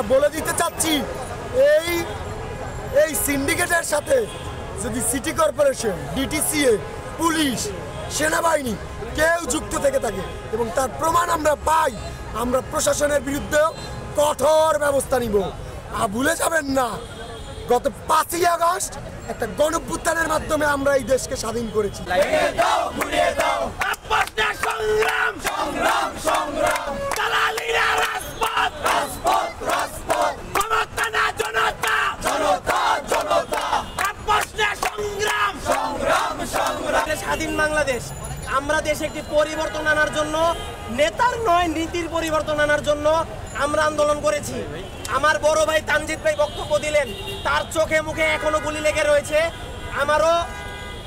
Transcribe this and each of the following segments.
আমরা বলে দিতে চাচ্ছি এই এই সিন্ডিকেটের সাথে যদি সিটি কর্পোরেশন, ডিটিসিএ, পুলিশ, সেনাবাহিনী কেউ যুক্ত থেকে থাকে এবং তার প্রমাণ আমরা পাই, আমরা প্রশাসনের বিরুদ্ধে কঠোর ব্যবস্থা নিব। আর ভুলে যাবেন না, গত 5ই আগস্ট একটা গণঅভ্যুত্থানের মাধ্যমে আমরা এই দেশকে স্বাধীন করেছি। স্বাধীন বাংলাদেশ, আমরা দেশে একটি পরিবর্তন আনার জন্য, নেতার নয় নীতির পরিবর্তন আনার জন্য আমরা আন্দোলন করেছি। আমার বড় ভাই তানজিদ ভাই বক্তব্য দিলেন, তার চোখে মুখে এখনো গুলি লেগে রয়েছে, আমারও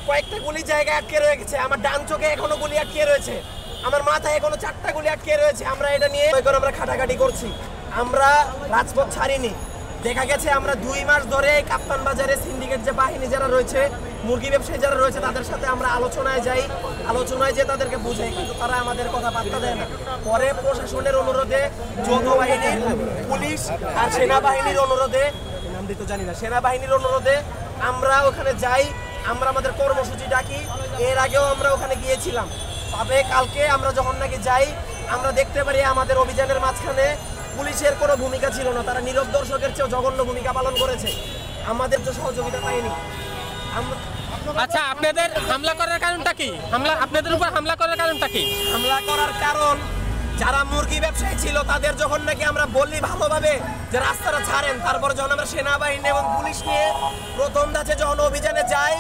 কয়েকটা গুলি জায়গায় আটকে রয়ে গেছে, আমার ডান চোখে এখনো গুলি আটকে রয়েছে, আমার মাথায় এখনো 4টা গুলি আটকে রয়েছে। আমরা এটা নিয়ে আমরা খাটাখাটি করছি, আমরা রাজপথ ছাড়িনি। দেখা গেছে আমরা 2 মাস ধরে কাপ্তান বাজারে সিন্ডিকেট যে বাহিনী যারা রয়েছে, মুরগি ব্যবসায়ী যারা রয়েছে, তাদের সাথে আমরা আলোচনায় যাই, আলোচনায় যে তাদেরকে বুঝাই, কিন্তু তারা আমাদের কথা বার্তা দেয় না। পরে প্রশাসনের অনুরোধে, যৌথ বাহিনীর, পুলিশ আর সেনাবাহিনীর অনুরোধে, নাম দিতে জানি না, সেনাবাহিনীর অনুরোধে আমরা ওখানে যাই, আমরা আমাদের কর্মসূচি ডাকি। এর আগেও আমরা ওখানে গিয়েছিলাম। তবে কালকে আমরা যখন নাকি যাই, আমরা দেখতে পারি আমাদের অভিযানের মাঝখানে পুলিশের কোনো ভূমিকা ছিল না, তারা নীরব দর্শকের চেয়েও জঘন্য ভূমিকা পালন করেছে, আমাদের তো সহযোগিতা পাইনি। আচ্ছা, আপনাদের হামলা করার কারণটা কি? আপনাদের উপর হামলা করার কারণটা কি? হামলা করার কারণ, যারা মুরগি ব্যবসায়ী ছিল তাদের যখন নাকি আমরা বললি ভালোভাবে যে রাস্তাটা ছাড়েন, তারপরে যখন আমরা সেনাবাহিনী এবং পুলিশ নিয়ে প্রথম ধাপে যখন অভিযানে যাই,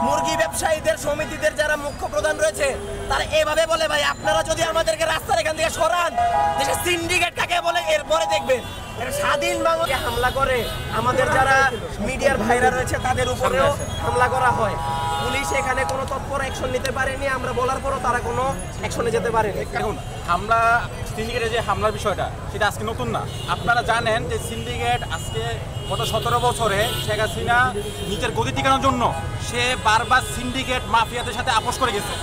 মুরগি ব্যবসায়ীদের সমিতিদের যারা মুখ্য প্রধান রয়েছে তারা এভাবে বলে, ভাই আপনারা যদি আমাদেরকে রাস্তার এখান থেকে সরান, দেশের সিন্ডিকেট কাকে বলে এরপরে দেখবেন। স্বাধীন বাংলাকে হামলা করে আমাদের যারা মিডিয়ার ভাইরা রয়েছে তাদের উপরেও হামলা করা হয়। পুলিশ এখানে কোনো তৎপর অ্যাকশন নিতে পারেনি, আমরা বলার পরও তারা কোনো অ্যাকশনে যেতে পারেনি। এখন হামলা, সিন্ডিকেটের যে হামলার বিষয়টা সেটা আজকে নতুন না। আপনারা জানেন যে সিন্ডিকেট আজকে গত 17 বছরে শেখ হাসিনা নিজের গদি টিকানোর জন্য সে বারবার সিন্ডিকেট মাফিয়াদের সাথে আপোষ করে গেছে।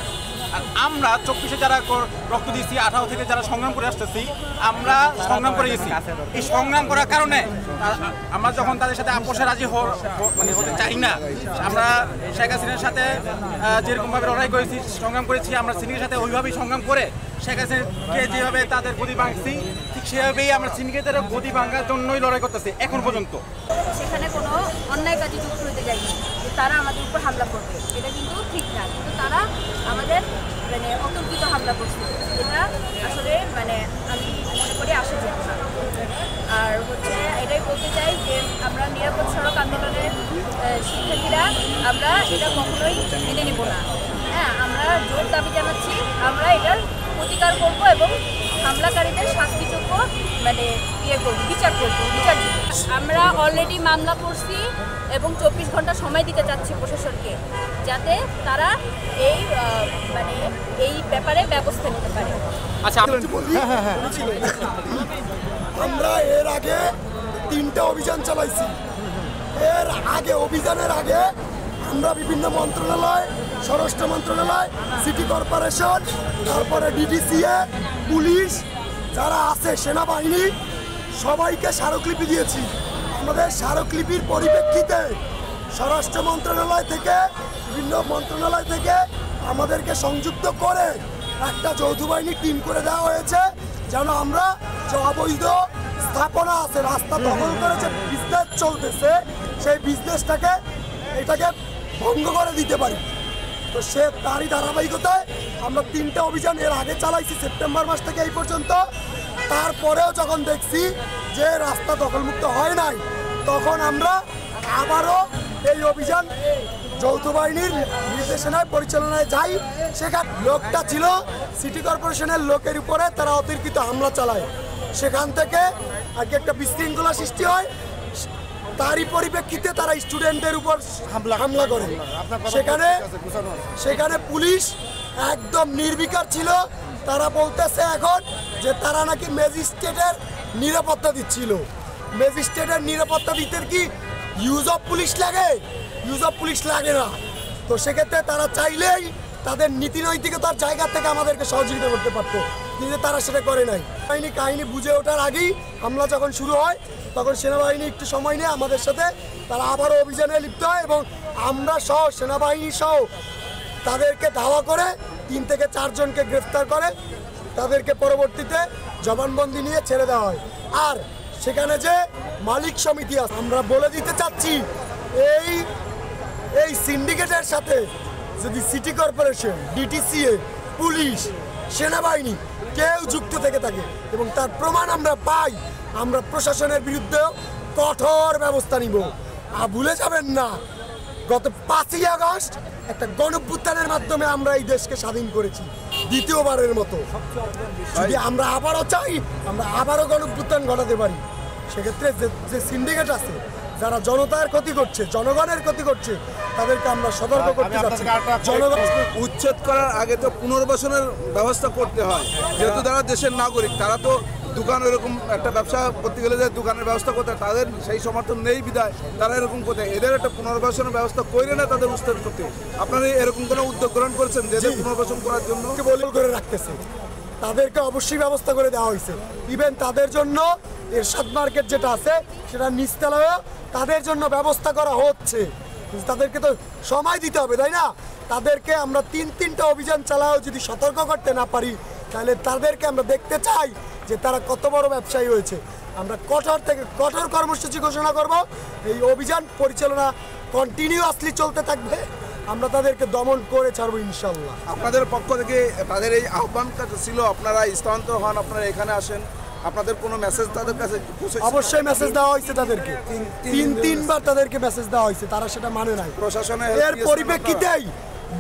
আর আমরা 24-এ যারা রক্ত দিয়েছি, 18 থেকে যারা সংগ্রাম করে আসতেছি, আমরা সংগ্রাম করে গেছি। এই সংগ্রাম করার কারণে আমরা যখন তাদের সাথে আপোষে রাজি হতে চাই না, আমরা শেখ হাসিনার সাথে যেরকমভাবে লড়াই করেছি, সংগ্রাম করেছি, আমরা সিন্ডিকেটের সাথে ওইভাবেই সংগ্রাম করে শেখ হাসিনাকে যেভাবে তাদের গদি ভাঙছি, ঠিক সেভাবেই আমরা সিন্ডিকেটের গদি ভাঙার জন্যই লড়াই করতেছি এখন পর্যন্ত। সেখানে কোনো অন্যায় কাজে যুক্ত হতে যায়নি, তারা আমাদের উপর হামলা করবে, এটা কিন্তু ঠিক না। কিন্তু তারা আমাদের অতর্কিত হামলা করছে, এটা আসলে আমি মনে করি আশ্চর্য। আর এটাই বলতে চাই যে আমরা নিরাপদ সড়ক আন্দোলনের শিক্ষার্থীরা আমরা এটা কখনোই মেনে নিব না। হ্যাঁ, আমরা জোর দাবি জানাচ্ছি, আমরা এটার প্রতিকার করবো এবং হামলাকারীদের শাস্তিযোগ্য বিচার করবো, বিচার দিব। আমরা অলরেডি মামলা করছি এবং 24 ঘন্টা সময় দিতে চাচ্ছি প্রশাসনকে, যাতে তারা এই ব্যাপারে ব্যবস্থা নিতে পারে। আচ্ছা, আমরা এর আগে 3টা অভিযান চালাইছি। এর আগে অভিযানের আগে আমরা বিভিন্ন মন্ত্রণালয়, স্বরাষ্ট্র মন্ত্রণালয়, সিটি কর্পোরেশন, তারপরে ডিডিসিএ, পুলিশ যারা আছে, সেনাবাহিনী, সবাইকে স্মারকলিপি দিয়েছি। আমাদের স্মারকলিপির পরিপ্রেক্ষিতে স্বরাষ্ট্র মন্ত্রণালয় থেকে, বিভিন্ন মন্ত্রণালয় থেকে আমাদেরকে সংযুক্ত করে একটা যৌথ বাহিনী টিম করে দেওয়া হয়েছে, যেন আমরা যে অবৈধ স্থাপনা আছে, রাস্তা দখল করে যে বিজনেস চলতেছে, সেই বিজনেসটাকে এটাকে ভঙ্গ করে দিতে পারি। তো তারই ধারাবাহিকতায় আমরা 3টা অভিযান এর আগে চালাইছি, সেপ্টেম্বর মাস থেকে এই পর্যন্ত। তারপরেও যখন দেখছি যে রাস্তা দখলমুক্ত হয় নাই, তখন আমরা আবারও এই অভিযান যৌথ বাহিনীর নির্দেশনায় পরিচালনায় যাই। সেখানে লোকটা ছিল সিটি কর্পোরেশনের লোকের উপরে, তারা অতিরিক্ত হামলা চালায়, সেখান থেকে আর কি একটা বিশৃঙ্খলা সৃষ্টি হয়। তারই পরিপ্রেক্ষিতে তারা স্টুডেন্টদের উপর হামলা করে। সেখানে পুলিশ একদম নির্বিকার ছিল। তারা বলতেছে এখন যে তারা নাকি ম্যাজিস্ট্রেটের নিরাপত্তা দিচ্ছিল। ম্যাজিস্ট্রেটের নিরাপত্তা দিতে কি ইউজ অফ পুলিশ লাগে? ইউজ অফ পুলিশ লাগে না। তো সেক্ষেত্রে তারা চাইলেই তাদের নীতি নৈতিকতার জায়গা থেকে আমাদেরকে সহযোগিতা করতে পারতো, কিন্তু তারা সেটা করে নাই। কাহিনী বুঝে ওঠার আগেই হামলা যখন শুরু হয় তখন সেনাবাহিনী একটু সময় নিয়ে আমাদের সাথে তারা আবারও অভিযানে লিপ্ত হয় এবং আমরা সহ সেনাবাহিনী সহ তাদেরকে ধাওয়া করে 3 থেকে 4 জনকে গ্রেফতার করে তাদেরকে পরবর্তীতে জবানবন্দি নিয়ে ছেড়ে দেওয়া হয়। আর সেখানে যে মালিক সমিতি আছে, আমরা বলে দিতে চাচ্ছি এই সিন্ডিকেটের সাথে যদি সিটি কর্পোরেশন, ডিটিসিএ, পুলিশ, সেনাবাহিনী কেউ যুক্ত থেকে থাকে এবং তার প্রমাণ আমরা পাই, আমরা প্রশাসনের বিরুদ্ধেও কঠোর ব্যবস্থা নিব। আর ভুলে যাবেন না, গত 5ই আগস্ট একটা গণঅভ্যুত্থানের মাধ্যমে আমরা এই দেশকে স্বাধীন করেছি দ্বিতীয়বারের মতো। যদি আমরা আবারও চাই, আমরা আবারও গণঅভ্যুত্থান ঘটাতে পারি। সেক্ষেত্রে যে সিন্ডিকেট আছে, যারা জনতার ক্ষতি করছে, জনগণের ক্ষতি করছে, তাদেরকে আমরা সতর্ক করতে যাচ্ছি। জনগণ উচ্ছেদ করার আগে তো পুনর্বাসনের ব্যবস্থা করতে হয়, যেহেতু তারা দেশের নাগরিক, তারা তো দোকান এরকম একটা ব্যবসা করতে গেলে যে দোকানের ব্যবস্থা করতে হয়, তাদের সেই সমর্থন নেই বিধায় তারা এরকম করতে, এদের একটা পুনর্বাসনের ব্যবস্থা করে না তাদের উচ্ছেদ করতে। আপনারা এরকম কোনো উদ্যোগ গ্রহণ করেছেন যে পুনর্বাসন করার জন্য? বলে করে রাখতেছে, তাদেরকে অবশ্যই ব্যবস্থা করে দেওয়া হয়েছে। ইভেন তাদের জন্য এরশাদ মার্কেট যেটা আছে সেটা নিচতলায়ও তাদের জন্য ব্যবস্থা করা হচ্ছে। তাদেরকে তো সময় দিতে হবে, তাই না? তাদেরকে আমরা 3টা অভিযান চালাও যদি সতর্ক করতে না পারি, তাহলে তাদেরকে আমরা দেখতে চাই যে তারা কত বড় ব্যবসায়ী হয়েছে। আমরা কঠোর থেকে কঠোর কর্মসূচি ঘোষণা করব। এই অভিযান পরিচালনা কন্টিনিউয়াসলি চলতে থাকবে, আমরা তাদেরকে দমন করে ছাড়বো ইনশাল্লাহ। আপনাদের পক্ষ থেকে তাদের এই আহ্বানটা ছিল আপনারা স্থানান্তর হন, আপনারা এখানে আসেন, আপনাদের কোনো মেসেজ তাদের কাছে? অবশ্যই মেসেজ দেওয়া হয়েছে তাদেরকে, 3বার তাদেরকে মেসেজ দেওয়া হয়েছে, তারা সেটা মানে নাই। প্রশাসনের এর পরিপ্রেক্ষিতেই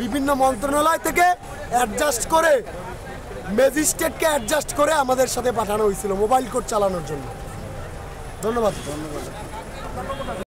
বিভিন্ন মন্ত্রণালয় থেকে অ্যাডজাস্ট করে, ম্যাজিস্ট্রেটকে অ্যাডজাস্ট করে আমাদের সাথে পাঠানো হয়েছিল মোবাইল কোর্ট চালানোর জন্য। ধন্যবাদ।